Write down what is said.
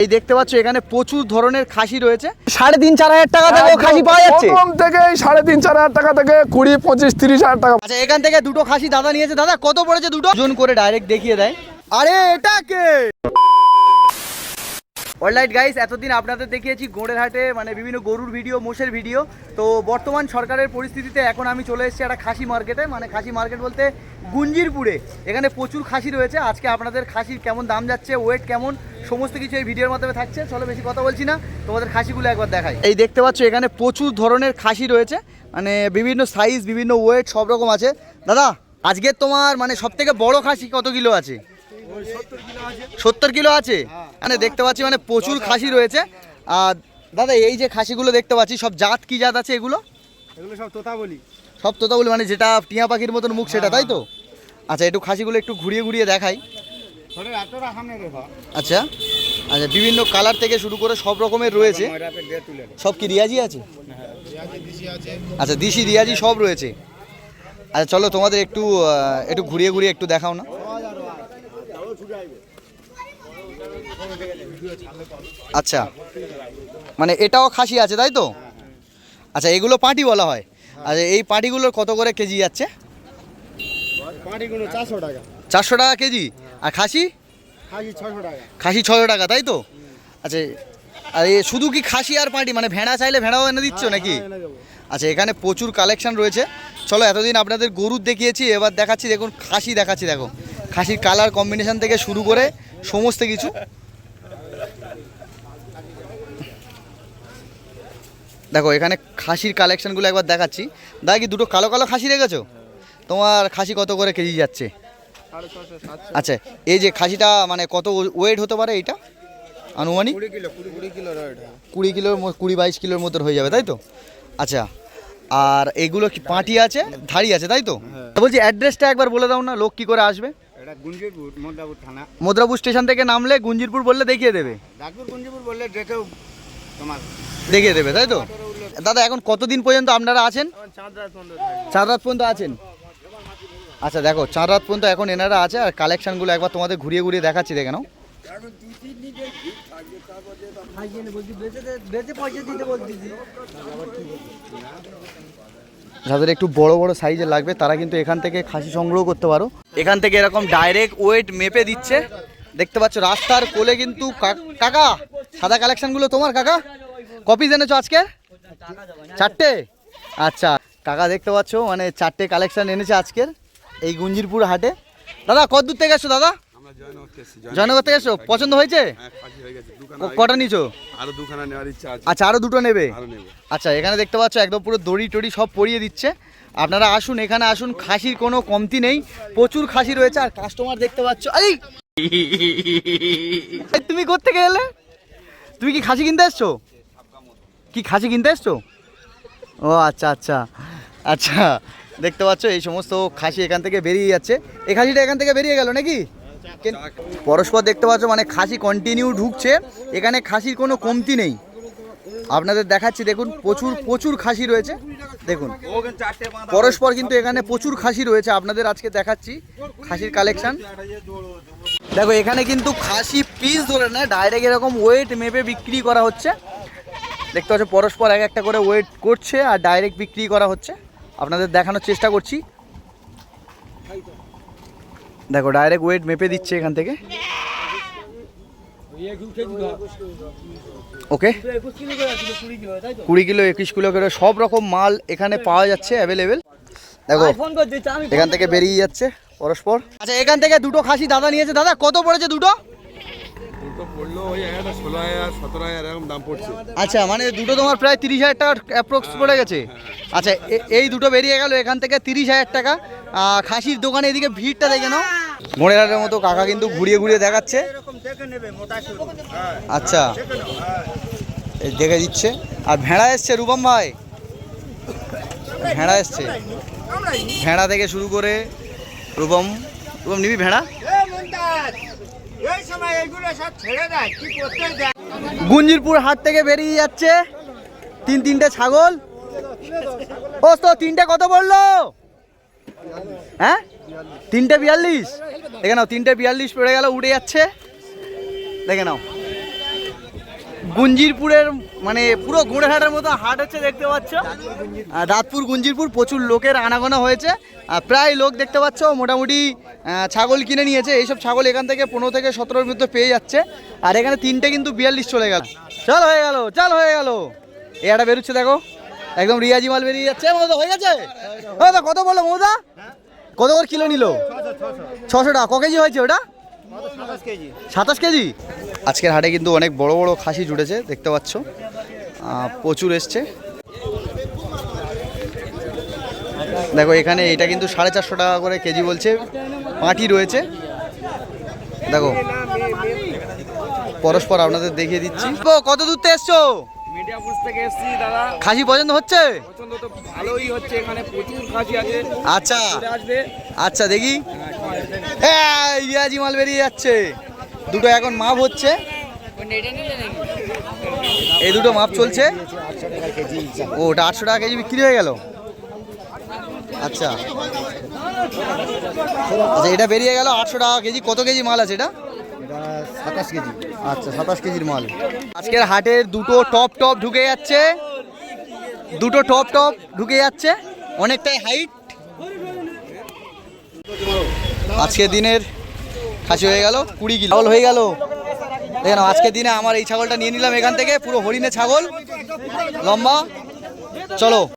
এই দেখতে পাচ্ছ এখানে প্রচুর ধরনের খাসি রয়েছে। 3,500-4,000 টাকা থেকে খাসি পাওয়া যাচ্ছে। প্রথম থেকে 3,500-4,000 টাকা থেকে 20, 25, 30,000 টাকা। আচ্ছা এখান থেকে দুটো খাসি দাদা নিয়েছে। দাদা কত পড়েছে দুটো? ওজন করে ডাইরেক্ট দেখিয়ে দেয়। আরে এটা কে? অলরাইট গাইস, এতদিন আপনাদের দেখিয়েছি গোড়ের হাটে মানে বিভিন্ন গরুর ভিডিও, মোষের ভিডিও। তো বর্তমান সরকারের পরিস্থিতিতে এখন আমি চলে এসেছি একটা খাসি মার্কেটে, মানে খাসি মার্কেট বলতে গুঞ্জিরপুরে। এখানে প্রচুর খাসি রয়েছে। আজকে আপনাদের খাসির কেমন দাম যাচ্ছে, ওয়েট কেমন, সমস্ত কিছু এই ভিডিওর মাধ্যমে থাকছে। চলো বেশি কথা বলছি না, তোমাদের খাসিগুলো একবার দেখাই। এই দেখতে পাচ্ছ এখানে প্রচুর ধরনের খাসি রয়েছে, মানে বিভিন্ন সাইজ, বিভিন্ন ওয়েট, সব রকম আছে। দাদা আজকে তোমার মানে সব থেকে বড় খাসি কত কিলো আছে? 70 কিলো আছে। মানে দেখতে পাচ্ছি মানে প্রচুর খাসি রয়েছে। আর দাদা এই যে খাসিগুলো দেখতে পাচ্ছি সব জাত কি জাত আছে এগুলো? এগুলো সব তোতাবলি। সব তোতাবলি, মানে যেটা টিয়া পাখির মতন মুখ সেটা, তাই তো? আচ্ছা একটু খাসিগুলো একটু ঘুরিয়ে ঘুরিয়ে দেখাই। আচ্ছা আচ্ছা, বিভিন্ন কালার থেকে শুরু করে সব রকমের রয়েছে। সব কি রিয়াজি আছে? আচ্ছা দিশি রিয়াজি সব রয়েছে। আচ্ছা চলো তোমাদের একটু একটু ঘুরিয়ে ঘুরিয়ে একটু দেখাও না। আচ্ছা মানে এটাও খাসি আছে তাই তো? আচ্ছা এগুলো পাটি বলা হয়। আচ্ছা এই পাটিগুলোর কত করে কেজি যাচ্ছে? 400 টাকা কেজি। আর খাসি? খাসি 600 টাকা তাই তো? আচ্ছা আর এ শুধু কি খাসি আর পাটি, মানে ভেড়া চাইলে ভেড়াও এনে দিচ্ছ নাকি? আচ্ছা এখানে প্রচুর কালেকশন রয়েছে। চলো এতদিন আপনাদের গরুর দেখিয়েছি, এবার দেখাচ্ছি দেখুন খাসি দেখাচ্ছি। দেখো খাসির কালার কম্বিনেশন থেকে শুরু করে সমস্ত কিছু। দেখো এখানে খাসির কালেকশনগুলো একবার দেখাচ্ছি। দাদা কি দুটো কালো কালো খাসি রেখেছো? তোমার খাসি কত করে কেজি যাচ্ছে? আচ্ছা এই যে খাসিটা মানে কত ওয়েট হতে পারে এইটা আনুমানিক? 20 কিলোর 20-22 কিলোর মতো হয়ে যাবে তাই তো? আচ্ছা আর এগুলো কি পাটি আছে, ধাড়ি আছে তাই তো? বলছি অ্যাড্রেসটা একবার বলে দাও না, লোক কি করে আসবে? মদ্রাপুর স্টেশন থেকে নামলে গুঞ্জিরপুর বললে দেখিয়ে দেবে? দেখিয়ে দেবে তাই তো? দাদা এখন কতদিন পর্যন্ত আপনারা আছেন? 4 রাত পর্যন্ত আছেন। আচ্ছা দেখো 4 রাত পর্যন্ত এখন এনারা আছে। আর কালেকশনগুলো একবার তোমাদের ঘুরিয়ে ঘুরিয়ে দেখাচ্ছি, দেখে নাও। যাদের একটু বড় বড় সাইজের লাগবে তারা কিন্তু এখান থেকে খাসি সংগ্রহ করতে পারো। এখান থেকে এরকম ডাইরেক্ট ওয়েট মেপে দিচ্ছে। দেখতে পাচ্ছ রাস্তার কোলে কিন্তু। কাকা সাদা কালেকশনগুলো তোমার কাকা? কপি এনেছো আজকে? 4টে? আচ্ছা কাকা দেখতে পাচ্ছ মানে 4টে কালেকশন এনেছে আজকের এই গুঞ্জিরপুর হাটে। দাদা কত দূর থেকে এসছো দাদা? জয়নগর থেকে এসছো। পছন্দ হয়েছে? কটা নিছো? আচ্ছা আরো দুটো নেবে? আচ্ছা এখানে দেখতে পাচ্ছ একদম পুরো দড়ি টড়ি সব পরিয়ে দিচ্ছে। আপনারা আসুন, এখানে আসুন, খাসির কোনো কমতি নেই, প্রচুর খাসি রয়েছে। আর কাস্টমার দেখতে পাচ্ছ। এই তুমি কোত্থেকে এলে? তুমি কি খাসি কিনতে এসছো? কি খাসি কিনতে এসছো? ও আচ্ছা আচ্ছা আচ্ছা দেখতে পাচ্ছ এই সমস্ত খাসি এখান থেকে বেরিয়ে যাচ্ছে। এই খাসিটা এখান থেকে বেরিয়ে গেল নাকি? পরস্পর দেখতে পাচ্ছ মানে খাসি কন্টিনিউ ঢুকছে। এখানে খাসির কোনো কমতি নেই। আপনাদের দেখাচ্ছি দেখুন প্রচুর প্রচুর খাসি রয়েছে। দেখুন পরস্পর কিন্তু এখানে প্রচুর খাসি রয়েছে। আপনাদের আজকে দেখাচ্ছি খাসির কালেকশন। দেখো এখানে কিন্তু খাসি পিস ধরে না, ডাইরেক্ট এরকম ওয়েট মেপে বিক্রি করা হচ্ছে। দেখতে পাচ্ছ পরস্পর এক একটা করে ওয়েট করছে আর ডাইরেক্ট বিক্রি করা হচ্ছে। আপনাদের দেখানোর চেষ্টা করছি। দেখো ডাইরেক্ট ওয়েট মেপে দিচ্ছে এখান থেকে। ওকে 20 কিলো 21 কিলো করে সব রকম মাল এখানে পাওয়া যাচ্ছে অ্যাভেলেবেল। দেখো এখান থেকে বেরিয়ে যাচ্ছে পরস্পর। আচ্ছা এখান থেকে দুটো খাসি দাদা নিয়েছে। দাদা কত পড়েছে দুটো? আচ্ছা মানে দুটো তোমার প্রায় 30,000 টাকা অ্যাপ্রক্স পড়ে গেছে। আচ্ছা এই দুটো বেরিয়ে গেল এখান থেকে 30,000 টাকা। খাসির দোকানে এদিকে ভিড়টা দেখে নাও। মোড়ের মতো কাকা কিন্তু ঘুরিয়ে ঘুরিয়ে দেখাচ্ছে। আচ্ছা এই দেখে দিচ্ছে। আর ভেড়া এসছে রূপম ভাই, ভেড়া এসছে। ভেড়া থেকে শুরু করে রূপম নিবি ভেড়া? গুঞ্জিরপুর হাট থেকে বেরিয়ে যাচ্ছে 3টে ছাগল। ও তো 3টে কত বললো? হ্যাঁ 3টে 42। দেখে নাও 3টে 42 পড়ে গেল, উড়ে যাচ্ছে। দেখে নাও গুঞ্জিরপুরের মানে পুরো গুঁড়েহাটের মতো হাট হচ্ছে দেখতে পাচ্ছ। দাঁতপুর গুঞ্জিরপুর প্রচুর লোকের আনাগোনা হয়েছে। প্রায় লোক দেখতে পাচ্ছ মোটামুটি ছাগল কিনে নিয়েছে। এইসব ছাগল এখান থেকে 15 থেকে 17-র মধ্যে পেয়ে যাচ্ছে। আর এখানে 3টে কিন্তু 42 চলে গেল। চল হয়ে গেল, চল হয়ে গেল। এটা বেরোচ্ছে দেখো, একদম রিয়াজি মাল বেরিয়ে যাচ্ছে। মৌদা হয়ে গেছে? কত বললো মৌদা? কত করে কিলো নিল? 600 টাকা। ক কেজি হয়েছে ওটা? 27 কেজি। আজকের হাটে কিন্তু অনেক বড় বড় খাসি জুটেছে দেখতে পাচ্ছ, প্রচুর এসছে। দেখো এখানে এটা কিন্তু 450 টাকা করে কেজি বলছে। পাঁটি রয়েছে দেখো, পরস্পর আপনাদের দেখিয়ে দিচ্ছি। কত দূর থেকে এসছো? মিডিয়াপুর থেকে এসেছি দাদা। খাসি পছন্দ হচ্ছে? পছন্দ তো ভালোই হচ্ছে, এখানে প্রচুর খাসি আছে। আচ্ছা আসবে। আচ্ছা দেখি, রিয়াজি মাল বেরিয়ে যাচ্ছে। দুটো এখন মাপ হচ্ছে, এই দুটো মাপ চলছে। ও ওটা 800 টাকা কেজি বিক্রি হয়ে গেল। আচ্ছা আচ্ছা, এটা বেরিয়ে গেল 800 টাকা কেজি। কত কেজি মাল আছে এটা? 27 কেজি। আচ্ছা 27 কেজির মাল। আজকের হাটের দুটো টপ টপ ঢুকে যাচ্ছে, দুটো টপ টপ ঢুকে যাচ্ছে, অনেকটাই হাইট। আজকের দিনের খাসি হয়ে গেল 20 কিলো। ছাগল হয়ে গেল দেখেন। আজকের দিনে আমার এই ছাগলটা নিয়ে নিলাম এখান থেকে, পুরো হরিণের ছাগল, লম্বা। চলো।